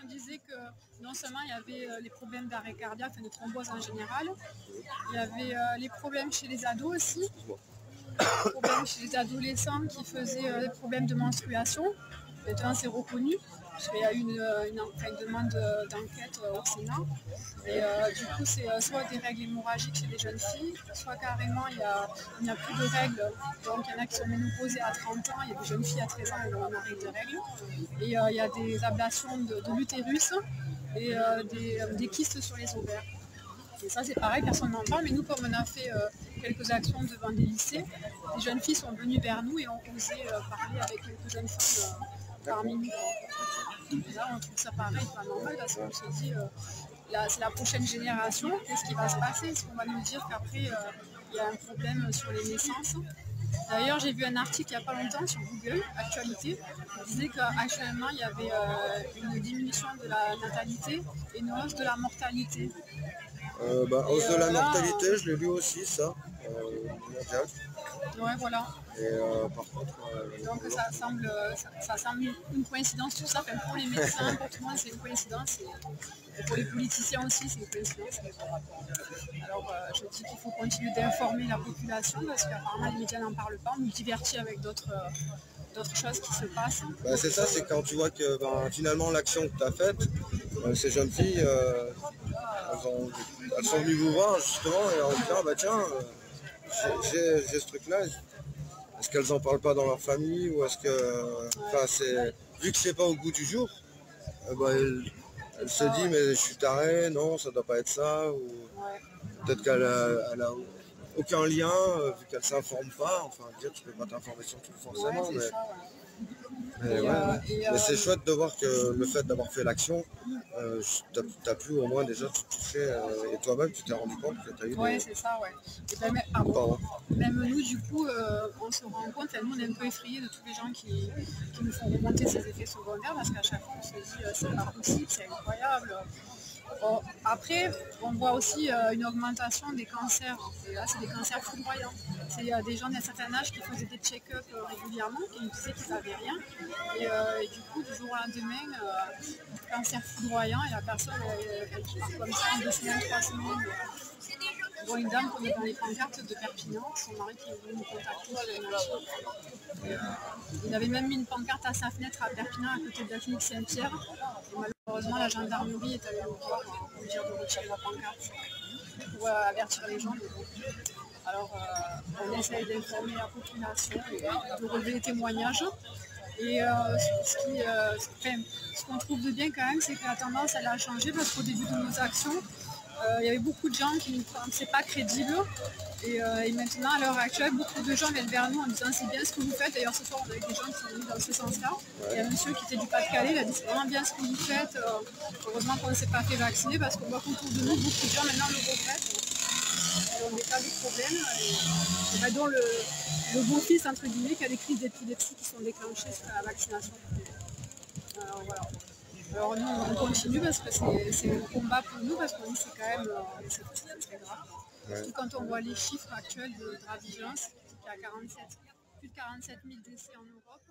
disait que non seulement il y avait les problèmes d'arrêt cardiaque, de thrombose en général, il y avait les problèmes chez les ados aussi, les problèmes chez les adolescents qui faisaient des problèmes de menstruation. Maintenant c'est reconnu, parce qu'il y a eu une demande d'enquête au Sénat. Et du coup c'est soit des règles hémorragiques chez les jeunes filles, soit carrément il n'y a plus de règles. Donc il y en a qui sont ménopausées à 30 ans, il y a des jeunes filles à 13 ans qui ont un arrêt de règles. Et il y a des ablations de l'utérus et des kystes sur les ovaires. Et ça c'est pareil, personne n'en parle, mais nous comme on a fait quelques actions devant des lycées, les jeunes filles sont venues vers nous et ont osé parler avec quelques jeunes femmes parmi nous. Et là on trouve ça pareil, pas normal, parce qu'on se dit, c'est la prochaine génération, qu'est-ce qui va se passer? Est-ce qu'on va nous dire qu'après il y a un problème sur les naissances? D'ailleurs, j'ai vu un article il n'y a pas longtemps sur Google, Actualité, qui disait qu'actuellement il y avait une diminution de la natalité et une hausse de la mortalité. Hausse de la mortalité, je l'ai lu aussi, ça, mondial. Ouais, voilà. Et par contre... donc ça semble une coïncidence, tout ça, pour les médecins, pour tout le monde c'est une coïncidence, et pour les politiciens aussi c'est une coïncidence. Alors je dis qu'il faut continuer d'informer la population, parce qu'apparemment les médias n'en parlent pas, on nous divertit avec d'autres choses qui se passent. C'est ça, c'est quand tu vois que finalement l'action que tu as faite, ces jeunes filles, elles sont venues vous voir justement et en disant tiens, j'ai ce truc-là, est-ce qu'elles n'en parlent pas dans leur famille, ou est-ce que, vu que c'est pas au goût du jour, elle se dit mais je suis taré, non ça doit pas être ça, ou peut-être qu'elle a aucun lien, vu qu'elle s'informe pas, enfin dire tu peux pas t'informer sur tout forcément, mais c'est chouette de voir que le fait d'avoir fait l'action, t'as pu au moins déjà te toucher, et toi-même tu t'es rendu compte que tu as eu des... c'est ça, ouais. Et même nous, du coup, on se rend compte, nous on est un peu effrayés de tous les gens qui nous font remonter ces effets secondaires, parce qu'à chaque fois on se dit c'est pas possible, c'est incroyable. Bon, après, on voit aussi une augmentation des cancers, et là c'est des cancers foudroyants. C'est des gens d'un certain âge qui faisaient des check-up régulièrement, qui nous disaient qu'ils n'avaient rien, et du coup du jour au lendemain, cancer foudroyant, et la personne elle part comme ça en 2 semaines, 3 semaines. Bon, une dame qu'on est dans les pancartes de Perpignan, son mari qui est venu nous contacter sur une action. Il avait même mis une pancarte à sa fenêtre à Perpignan, à côté de la clinique Saint-Pierre. Malheureusement, la gendarmerie est allée nous voir pour lui dire de retirer la pancarte pour avertir les gens. Alors, on essaye d'informer la population, de relever les témoignages. Et ce qu'on trouve de bien quand même, c'est que la tendance elle a changé, parce qu'au début de nos actions, il y avait beaucoup de gens qui ne pensaient pas crédibles, et maintenant à l'heure actuelle beaucoup de gens viennent vers nous en disant c'est bien ce que vous faites. D'ailleurs ce soir on a eu des gens qui sont venus dans ce sens-là. Il y a un monsieur qui était du Pas-de-Calais, il a dit c'est vraiment bien ce que vous faites, heureusement qu'on ne s'est pas fait vacciner, parce qu'on voit qu'autour de nous beaucoup de gens maintenant le regrettent, et ont des tas de problèmes, dont le beau-fils entre guillemets qui a des crises d'épilepsie qui sont déclenchées sur la vaccination. Alors voilà. Alors nous on continue, parce que c'est un combat pour nous, parce qu'on dit c'est quand même très grave. Surtout quand on voit les chiffres actuels de la vigilance, il y a plus de 47 000 décès en Europe.